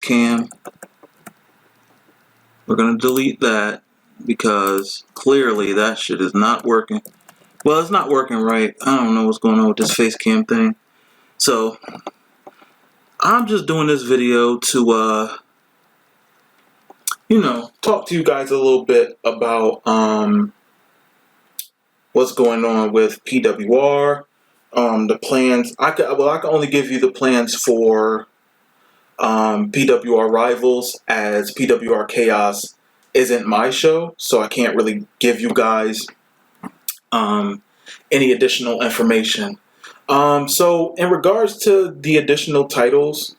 cam. We're going to delete that because clearly that shit is not working. Well, it's not working right. I don't know what's going on with this face cam thing. So, I'm just doing this video to, talk to you guys a little bit about what's going on with PWR, the plans. I can only give you the plans for PWR Rivals, as PWR Chaos isn't my show, so I can't really give you guys any additional information. So in regards to the additional titles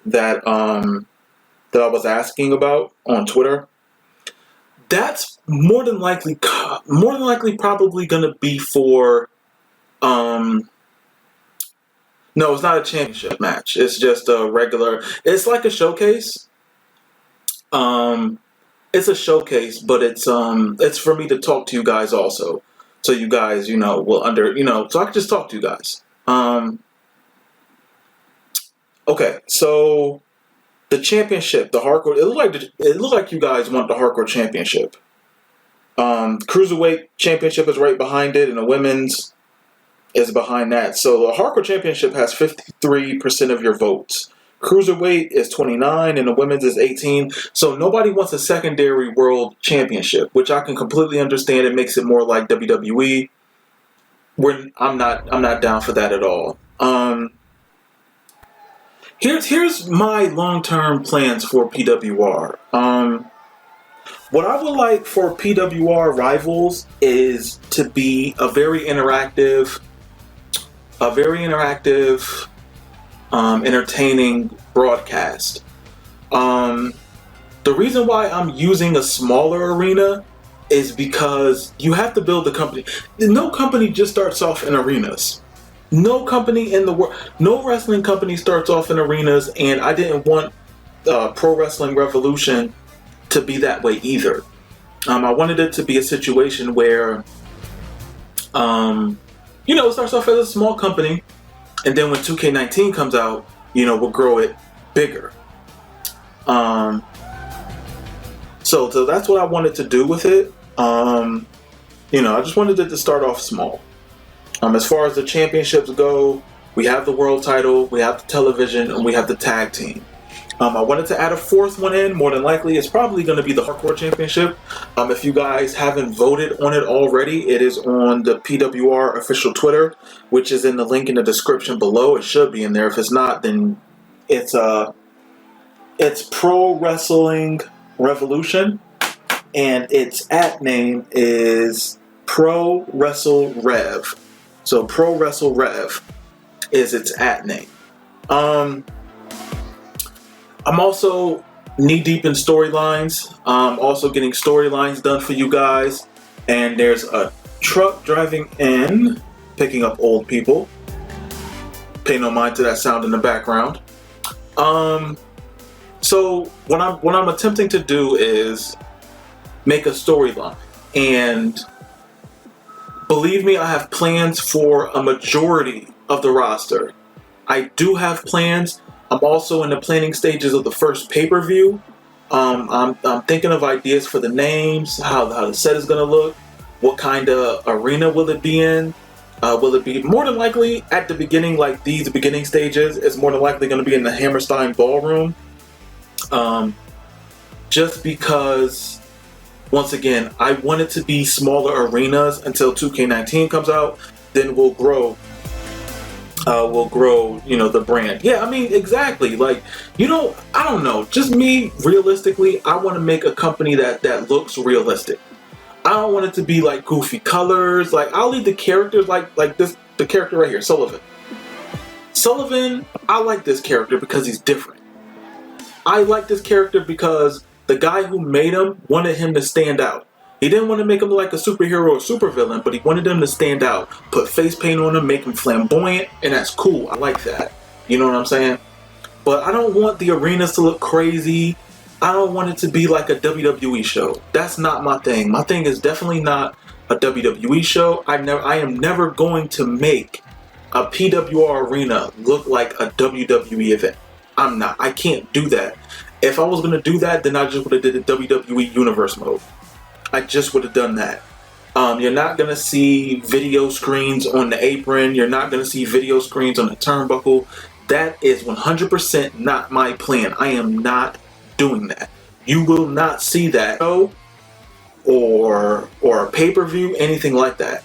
that I was asking about on Twitter, that's more than likely probably gonna be for no, it's not a championship match. It's just a regular. It's like a showcase. It's a showcase, but it's for me to talk to you guys also, so you guys will so I can just talk to you guys. Okay, so the championship, the hardcore. It looked like you guys want the hardcore championship. Cruiserweight championship is right behind it, and the women's is behind that. So the hardcore championship has 53% of your votes. Cruiserweight is 29 and the women's is 18. So nobody wants a secondary world championship, which I can completely understand. It makes it more like WWE. I'm not down for that at all. Here's my long-term plans for PWR. What I would like for PWR Rivals is to be a very interactive, entertaining broadcast. The reason why I'm using a smaller arena is because you have to build the company. No company just starts off in arenas. No company in the world, no wrestling company starts off in arenas, and I didn't want Pro Wrestling Revolution to be that way either. I wanted it to be a situation where it starts off as a small company, and then when 2K19 comes out, we'll grow it bigger. So that's what I wanted to do with it. I just wanted it to start off small. As far as the championships go, we have the world title, we have the television, and we have the tag team. I wanted to add a fourth one in. More than likely, it's probably going to be the Hardcore Championship. If you guys haven't voted on it already, it is on the PWR official Twitter, which is in the link in the description below. It should be in there. If it's not, then it's Pro Wrestling Revolution, and its @ name is Pro Wrestle Rev. So Pro Wrestle Rev is its @ name. I'm also knee-deep in storylines. Also getting storylines done for you guys. And there's a truck driving in, picking up old people. Pay no mind to that sound in the background. So what I'm attempting to do is make a storyline. And believe me, I have plans for a majority of the roster. I do have plans. I'm also in the planning stages of the first pay-per-view. I'm thinking of ideas for the names, how the set is going to look, what kind of arena will it be in. Will it be more than likely at the beginning, like these beginning stages, it's more than likely going to be in the Hammerstein Ballroom. Just because, once again, I want it to be smaller arenas until 2K19 comes out. Then we'll grow. The brand. Yeah, I mean, exactly. Like, I don't know. Just me, realistically, I want to make a company that looks realistic. I don't want it to be like goofy colors. Like, I'll leave the characters like this. The character right here, Sullivan. I like this character because he's different. I like this character because the guy who made him wanted him to stand out. He didn't want to make him like a superhero or supervillain, but he wanted him to stand out. Put face paint on him, make him flamboyant, and that's cool. I like that. You know what I'm saying? But I don't want the arenas to look crazy. I don't want it to be like a WWE show. That's not my thing. My thing is definitely not a WWE show. I am never going to make a PWR arena look like a WWE event. I'm not. I can't do that. If I was gonna do that, then I just would have did the WWE Universe mode. I just would have done that. You're not gonna see video screens on the apron. You're not gonna see video screens on the turnbuckle. That is 100% not my plan. I am not doing that. You will not see that or a pay-per-view, anything like that.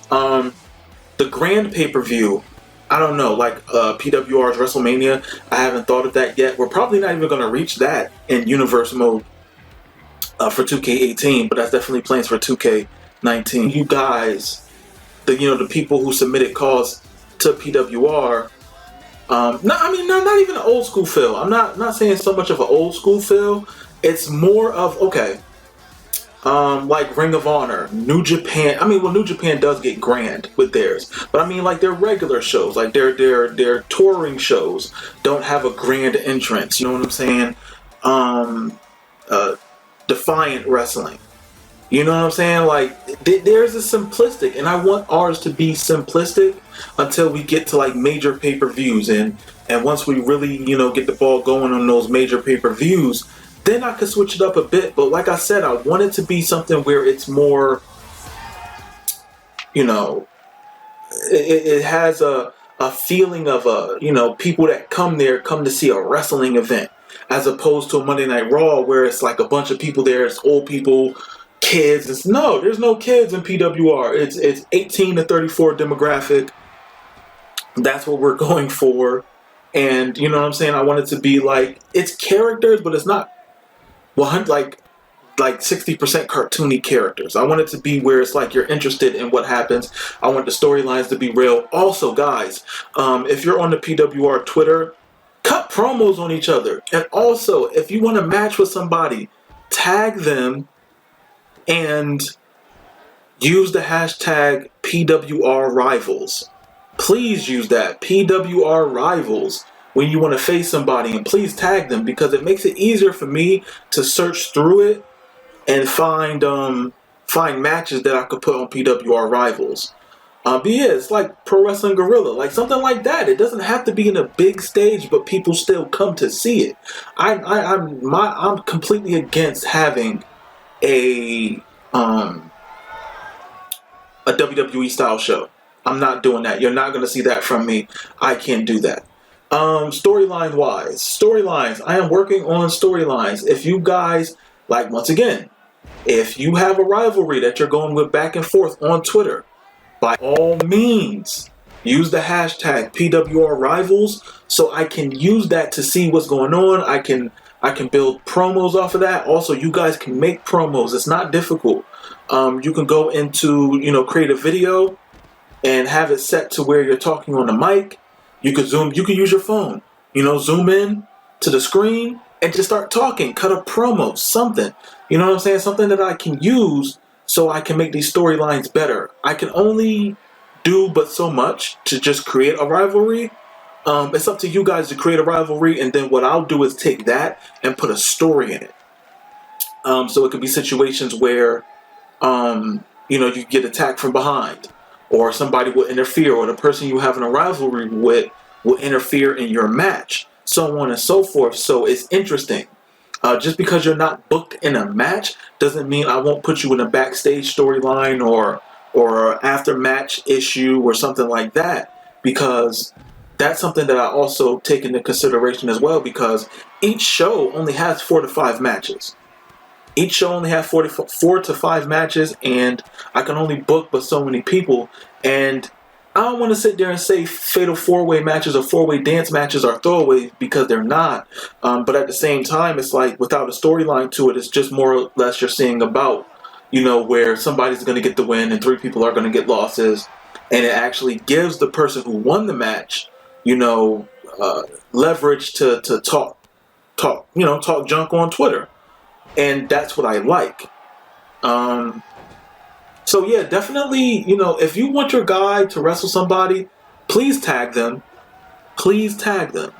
The grand pay-per-view, I don't know, like PWR's WrestleMania, I haven't thought of that yet. We're probably not even going to reach that in universe mode for 2K18, but that's definitely plans for 2K19. You guys, the people who submitted calls to PWR, not even an old school feel. I'm not saying so much of an old school feel. It's more of, okay, like Ring of Honor, New Japan. New Japan does get grand with theirs, but I mean, like their regular shows, like their touring shows, don't have a grand entrance. You know what I'm saying? Defiant Wrestling. You know what I'm saying? Like there's a simplistic, and I want ours to be simplistic until we get to like major pay-per-views, and once we really get the ball going on those major pay-per-views, then I could switch it up a bit. But like I said, I want it to be something where it's more, it has a feeling of people that come there come to see a wrestling event, as opposed to a Monday Night Raw where it's like a bunch of people there, it's old people, kids. There's no kids in PWR. It's 18 to 34 demographic. That's what we're going for. And you know what I'm saying? I want it to be like, it's characters, but it's not 100 like 60% cartoony characters. I want it to be where it's like you're interested in what happens. I want the storylines to be real. Also, guys, if you're on the PWR Twitter, cut promos on each other. And also, if you want to match with somebody, tag them and use the hashtag PWR Rivals. Please use that, PWR Rivals, when you want to face somebody, and please tag them, because it makes it easier for me to search through it and find matches that I could put on PWR Rivals. But yeah, it's like Pro Wrestling Guerrilla, like something like that. It doesn't have to be in a big stage, but people still come to see it. I'm completely against having a WWE style show. I'm not doing that. You're not going to see that from me. I can't do that. Storylines. I am working on storylines. If you guys, like, once again, if you have a rivalry that you're going with back and forth on Twitter, by all means, use the hashtag PWR Rivals so I can use that to see what's going on. I can build promos off of that. Also, you guys can make promos. It's not difficult. You can go into, create a video and have it set to where you're talking on the mic. You could use your phone, zoom in to the screen and just start talking, cut a promo, something. You know what I'm saying? Something that I can use so I can make these storylines better. I can only do but so much to just create a rivalry. It's up to you guys to create a rivalry, and then what I'll do is take that and put a story in it. So it could be situations where, you get attacked from behind, or somebody will interfere, or the person you have in a rivalry with will interfere in your match, so on and so forth. So it's interesting. Just because you're not booked in a match doesn't mean I won't put you in a backstage storyline or after match issue or something like that, because that's something that I also take into consideration as well, because each show only has 4 to 5 matches. Each show only has 4 to 5 matches, and I can only book but so many people. And I don't want to sit there and say fatal 4-way matches or 4-way dance matches are throwaways, because they're not. But at the same time, it's like without a storyline to it, it's just more or less you're seeing about, where somebody's going to get the win and 3 people are going to get losses. And it actually gives the person who won the match, leverage to talk junk on Twitter. And that's what I like. So yeah, definitely, if you want your guy to wrestle somebody, please tag them. Please tag them.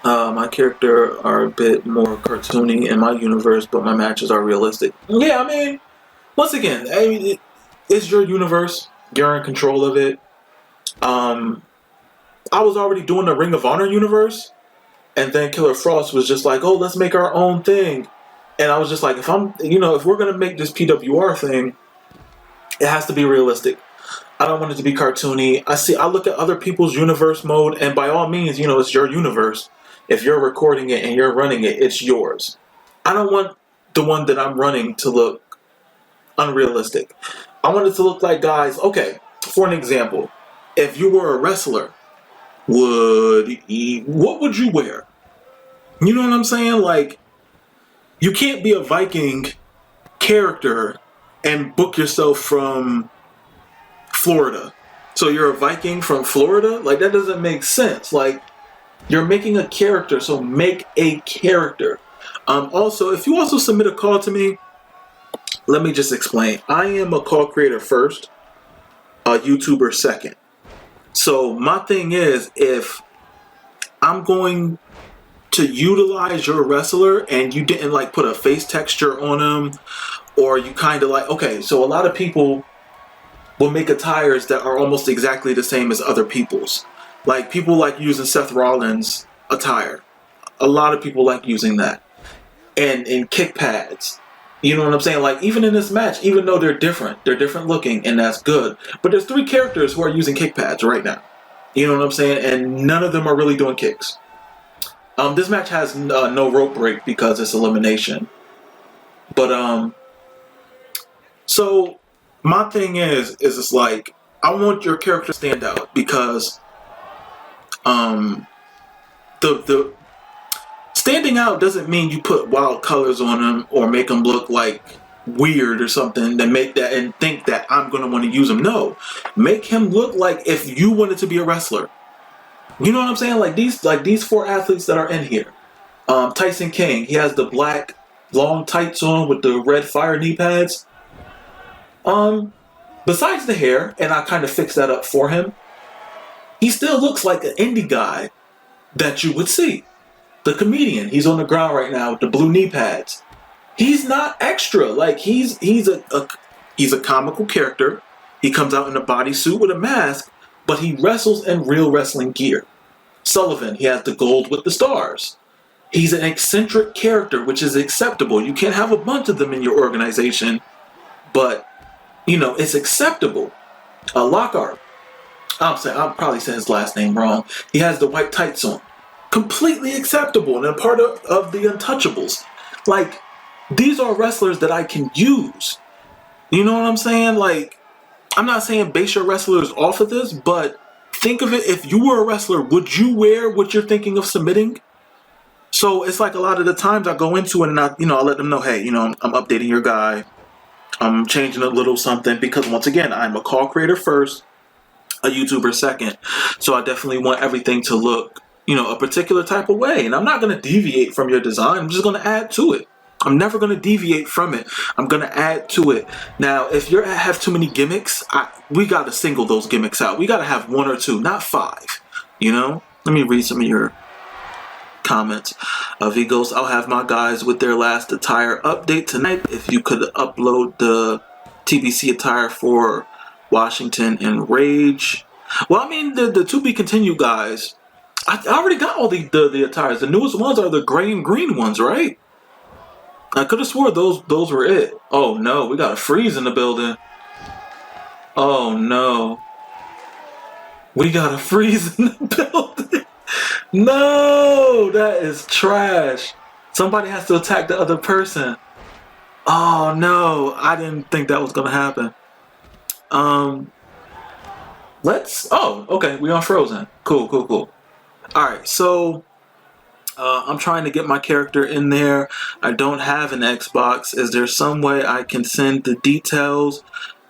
My character are a bit more cartoony in my universe, but my matches are realistic. Yeah, once again, it's your universe. You're in control of it. I was already doing the Ring of Honor universe, And then Killer Frost was just like, oh, let's make our own thing. And I was just like, if we're going to make this PWR thing, it has to be realistic. I don't want it to be cartoony. I look at other people's universe mode, and by all means, it's your universe. If you're recording it and you're running it, it's yours. I don't want the one that I'm running to look unrealistic. I want it to look like guys, okay, for an example, if you were a wrestler, what would you wear? You know what I'm saying? Like, you can't be a Viking character and book yourself from Florida. So you're a Viking from Florida? Like, that doesn't make sense. Like, you're making a character, so make a character. Also, if you also submit a call to me, let me just explain. I am a call creator first, a YouTuber second. So my thing is, if I'm going to utilize your wrestler and you didn't like put a face texture on him, or you kind of like, okay, so a lot of people will make attires that are almost exactly the same as other people's. Like, people like using Seth Rollins attire. A lot of people like using that. And in kick pads. You know what I'm saying? Like, even in this match, even though they're different looking, and that's good. But there's 3 characters who are using kick pads right now. You know what I'm saying? And none of them are really doing kicks. This match has no rope break because it's elimination. But, so my thing is it's like, I want your character to stand out because, the standing out doesn't mean you put wild colors on them or make them look like weird or something that make that and think that I'm going to want to use him. No, make him look like if you wanted to be a wrestler. You know what I'm saying? Like these 4 athletes that are in here. Tyson King, he has the black long tights on with the red fire knee pads. Besides the hair, and I kind of fixed that up for him, he still looks like an indie guy that you would see. The comedian, he's on the ground right now with the blue knee pads. He's not extra. Like, he's a comical character. He comes out in a bodysuit with a mask, but he wrestles in real wrestling gear. Sullivan, he has the gold with the stars. He's an eccentric character, which is acceptable. You can't have a bunch of them in your organization, but, it's acceptable. Lockhart, I'm probably saying his last name wrong. He has the white tights on. Completely acceptable and a part of the Untouchables. Like, these are wrestlers that I can use. You know what I'm saying? Like, I'm not saying base your wrestlers off of this, but think of it, if you were a wrestler, would you wear what you're thinking of submitting? So it's like a lot of the times I go into it and I'll let them know, hey, I'm updating your guy. I'm changing a little something because, once again, I'm a call creator first, a YouTuber second. So I definitely want everything to look, a particular type of way. And I'm not going to deviate from your design. I'm just going to add to it. I'm never going to deviate from it. I'm going to add to it. Now, if you have too many gimmicks, we got to single those gimmicks out. We got to have 1 or 2, not 5. Let me read some of your comments. He goes, I'll have my guys with their last attire update tonight. If you could upload the TBC attire for Washington and Rage. Well, I mean, the to be continued guys, I already got all the attires. The newest ones are the gray and green ones, right? I could have swore those were it. Oh no, we got a freeze in the building. Oh no. We got a freeze in the building. No, that is trash. Somebody has to attack the other person. Oh no, I didn't think that was gonna happen. Okay, we on Frozen. Cool. Alright, so I'm trying to get my character in there. I don't have an Xbox. Is there some way I can send the details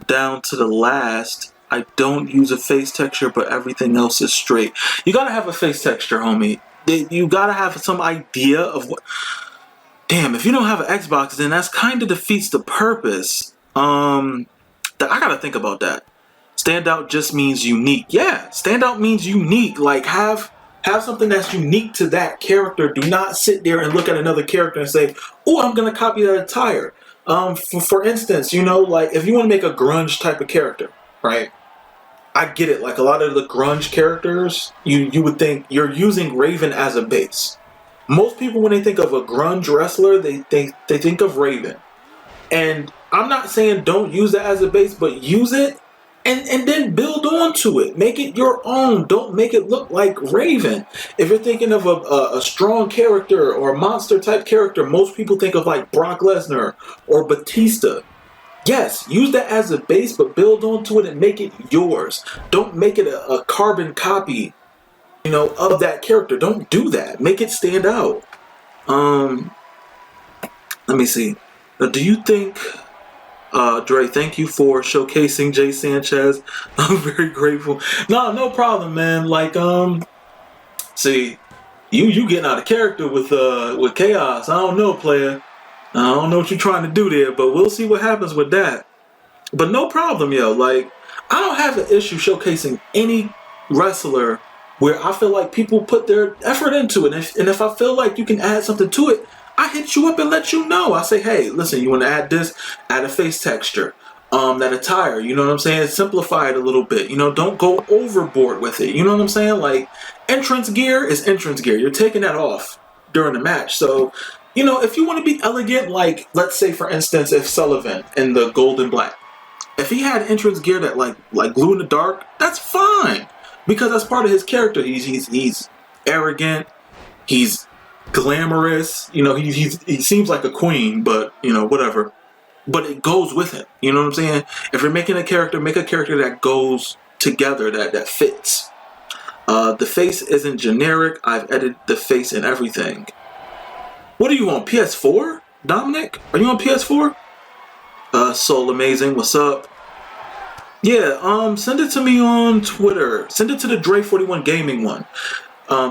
down to the last? I don't use a face texture, but everything else is straight. You gotta have a face texture, homie. You gotta have some idea of what... Damn, if you don't have an Xbox, then that's kind of defeats the purpose. I gotta think about that. Standout just means unique. Yeah, standout means unique. Like, have something that's unique to that character. Do not sit there and look at another character and say, oh, I'm going to copy that attire. For instance, like, if you want to make a grunge type of character, right? I get it. Like, a lot of the grunge characters, you would think you're using Raven as a base. Most people, when they think of a grunge wrestler, they think of Raven. And I'm not saying don't use that as a base, but use it and then build onto it. Make it your own. Don't make it look like Raven. If you're thinking of a strong character or a monster type character, most people think of like Brock Lesnar or Batista. Yes, use that as a base, but build onto it and make it yours. Don't make it a carbon copy, of that character. Don't do that. Make it stand out. Let me see. Now, do you think, Dre, thank you for showcasing Jay Sanchez. I'm very grateful. No problem, man. Like, see, you getting out of character with Chaos. I don't know, player. I don't know what you're trying to do there, but we'll see what happens with that. But no problem, yo. Like, I don't have an issue showcasing any wrestler where I feel like people put their effort into it. And if I feel like you can add something to it, I hit you up and let you know. I say, hey, listen, you want to add this? Add a face texture. That attire, you know what I'm saying? Simplify it a little bit. Don't go overboard with it. You know what I'm saying? Like, entrance gear is entrance gear. You're taking that off during the match. So, if you want to be elegant, like, let's say, for instance, if Sullivan in the gold and black, if he had entrance gear that like glue in the dark, that's fine. Because that's part of his character. He's arrogant. He's glamorous. He seems like a queen, but whatever. But it goes with him. You know what I'm saying? If you're making a character, make a character that goes together, that fits. The face isn't generic. I've edited the face and everything. What are you on, PS4, Dominic? Are you on PS4? Soul Amazing, what's up? Yeah, send it to me on Twitter. Send it to the Dre41 Gaming one.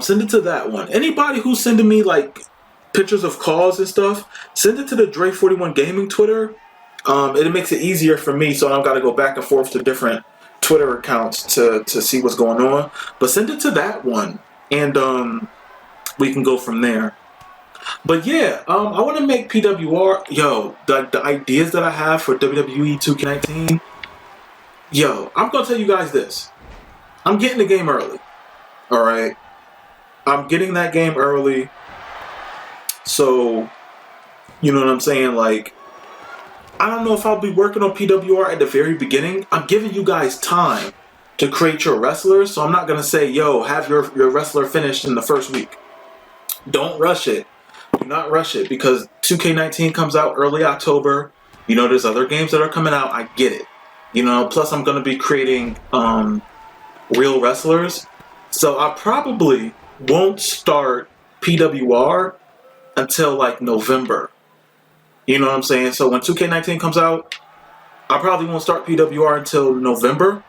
Send it to that one. Anybody who's sending me like pictures of calls and stuff, send it to the Dre41 Gaming Twitter. It makes it easier for me, so I don't got to go back and forth to different Twitter accounts to see what's going on. But send it to that one, and we can go from there. But yeah, I want to make PWR, the ideas that I have for WWE 2K19. Yo, I'm going to tell you guys this. I'm getting the game early. Alright? I'm getting that game early. So, you know what I'm saying? Like, I don't know if I'll be working on PWR at the very beginning. I'm giving you guys time to create your wrestlers. So I'm not going to say, have your wrestler finished in the first week. Don't rush it. Do not rush it, because 2K19 comes out early October. There's other games that are coming out. I get it. Plus I'm going to be creating real wrestlers. So I probably won't start PWR until like November. You know what I'm saying? So when 2K19 comes out, I probably won't start PWR until November.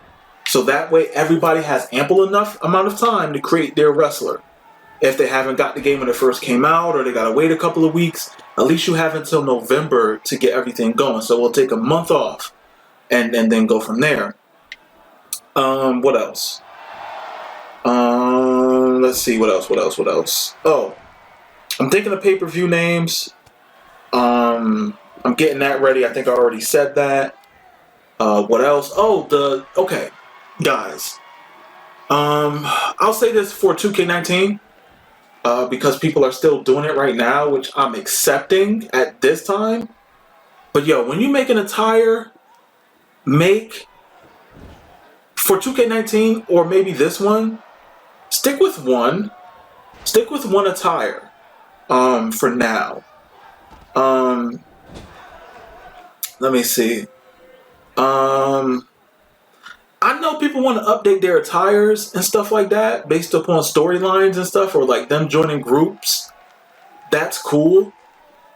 So that way everybody has ample enough amount of time to create their wrestler. If they haven't got the game when it first came out, or they got to wait a couple of weeks, at least you have until November to get everything going. So we'll take a month off and then go from there. What else? Let's see, what else? Oh, I'm thinking of pay-per-view names. I'm getting that ready. I think I already said that. What else? Okay, guys. I'll say this for 2K19. Because people are still doing it right now, which I'm accepting at this time. But when you make an attire, for 2K19 or maybe this one, stick with one attire for now. Let me see. I know people want to update their attires and stuff like that based upon storylines and stuff, or like them joining groups. That's cool.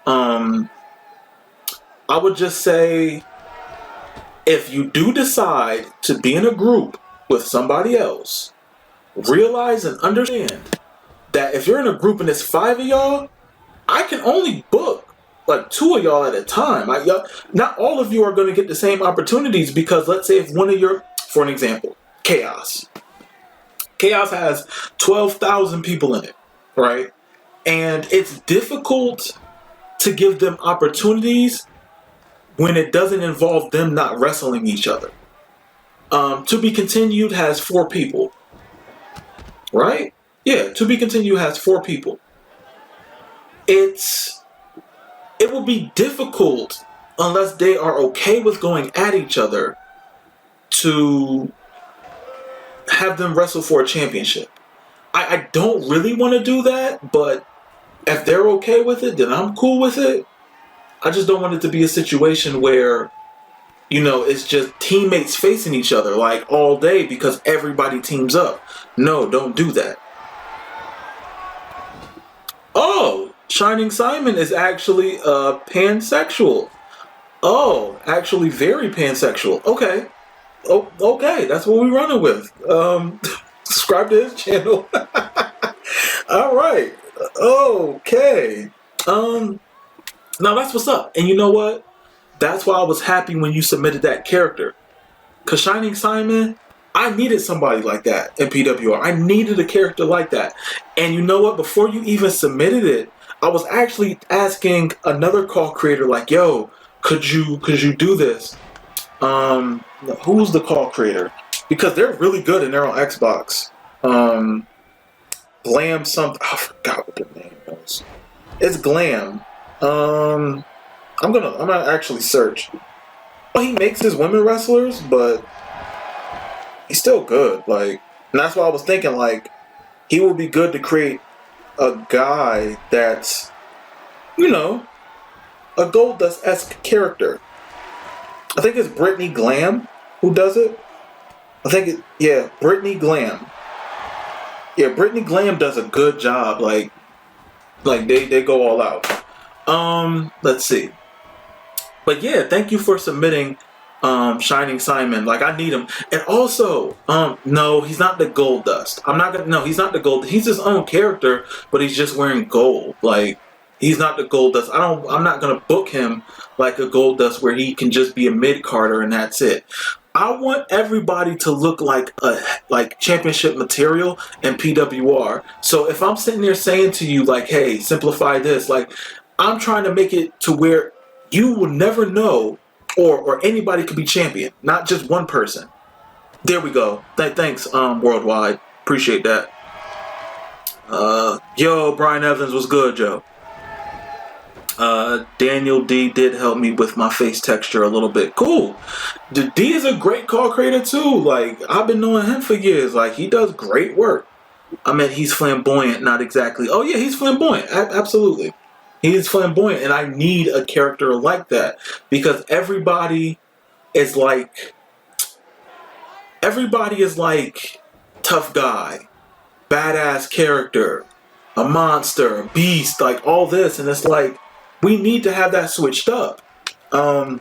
I would just say, if you do decide to be in a group with somebody else, realize and understand that if you're in a group and it's 5 of y'all, I can only book like 2 of y'all at a time. Not all of you are going to get the same opportunities, because let's say if one of your, for an example, Chaos has 12,000 people in it, right? And it's difficult to give them opportunities when it doesn't involve them not wrestling each other. To Be Continued has 4 people, right? Yeah, To Be Continued has 4 people. it will be difficult unless they are okay with going at each other to have them wrestle for a championship. I don't really want to do that, but if they're okay with it, then I'm cool with it. I just don't want it to be a situation where, you know, it's just teammates facing each other like all day because everybody teams up. No, don't do that. Oh, Shining Simon is actually pansexual. Oh, actually very pansexual. Okay. Oh, okay, that's what we're running with. Subscribe to his channel. All right. Okay. Now that's what's up. And you know what? That's why I was happy when you submitted that character. Because Shining Simon, I needed somebody like that in PWR. I needed a character like that. And you know what? Before you even submitted it, I was actually asking another call creator like, yo, could you do this? Who's the call creator? Because they're really good and they're on Xbox. Glam something. I forgot what their name was. It's Glam. I'm gonna actually search. Well, he makes his women wrestlers, but he's still good. Like, and that's why I was thinking like he would be good to create a guy that's, you know, a Goldust-esque character. I think it's Brittany Glam who does it. Yeah, Brittany Glam. Yeah, Brittany Glam does a good job. Like they go all out. Let's see. But yeah, thank you for submitting Shining Simon. Like, I need him. And also, no, he's not the Goldust. No, he's not the Gold. He's his own character, but he's just wearing gold. Like, he's not the Goldust. I'm not gonna book him like a Goldust where he can just be a mid-carder and that's it. I want everybody to look like championship material in PWR. So if I'm sitting there saying to you like, hey, simplify this, like, I'm trying to make it to where you will never know or anybody could be champion, not just one person. There we go. Thanks, Worldwide. Appreciate that. Yo, Brian Evans was good, Joe. Daniel D did help me with my face texture a little bit. Cool. The D is a great call creator too. Like, I've been knowing him for years. Like, he does great work. I mean, he's flamboyant, not exactly. Oh yeah, he's flamboyant. Absolutely. He is flamboyant, and I need a character like that because everybody is like tough guy, badass character, a monster, a beast, like all this, and it's like we need to have that switched up. So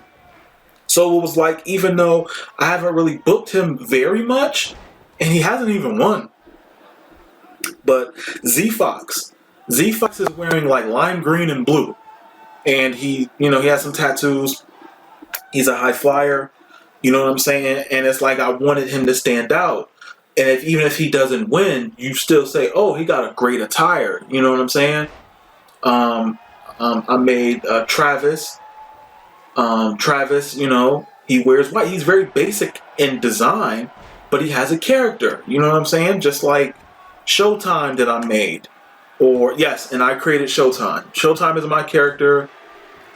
it was like, even though I haven't really booked him very much, and he hasn't even won, but Z-Fox is wearing like lime green and blue, and he has some tattoos. He's a high flyer, you know what I'm saying? And it's like I wanted him to stand out. And even if he doesn't win, you still say, oh, he got a great attire. You know what I'm saying? I made Travis. Travis, he wears white. He's very basic in design, but he has a character. You know what I'm saying? Just like Showtime that I made. Yes, and I created Showtime. Showtime is my character.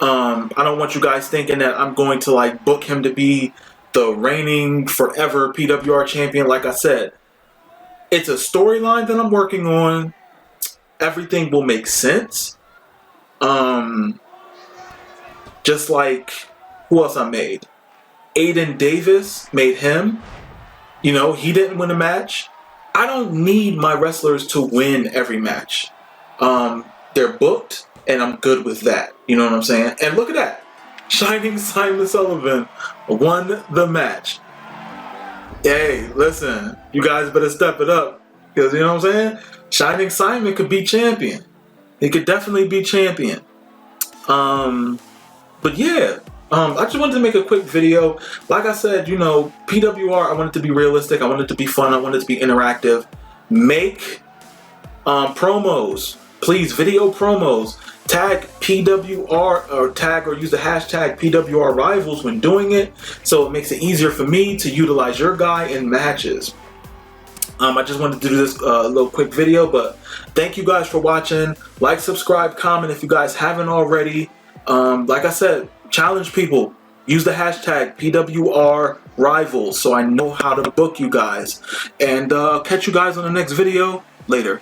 I don't want you guys thinking that I'm going to like book him to be the reigning forever PWR champion. Like I said, it's a storyline that I'm working on. Everything will make sense. Just like, who else I made? Aiden Davis, made him. He didn't win a match. I don't need my wrestlers to win every match. They're booked, and I'm good with that. You know what I'm saying? And look at that. Shining Simon Sullivan won the match. Hey, listen, you guys better step it up. Because, you know what I'm saying? Shining Simon could be champion. He could definitely be champion. But yeah, I just wanted to make a quick video. Like I said, PWR, I want it to be realistic. I want it to be fun. I want it to be interactive. Make promos. Please, video promos. Tag PWR or use the hashtag PWR Rivals when doing it, so it makes it easier for me to utilize your guy in matches. I just wanted to do this little quick video, but thank you guys for watching. Like, subscribe, comment if you guys haven't already. Like I said, challenge people. Use the hashtag PWRRivals so I know how to book you guys. And catch you guys on the next video. Later.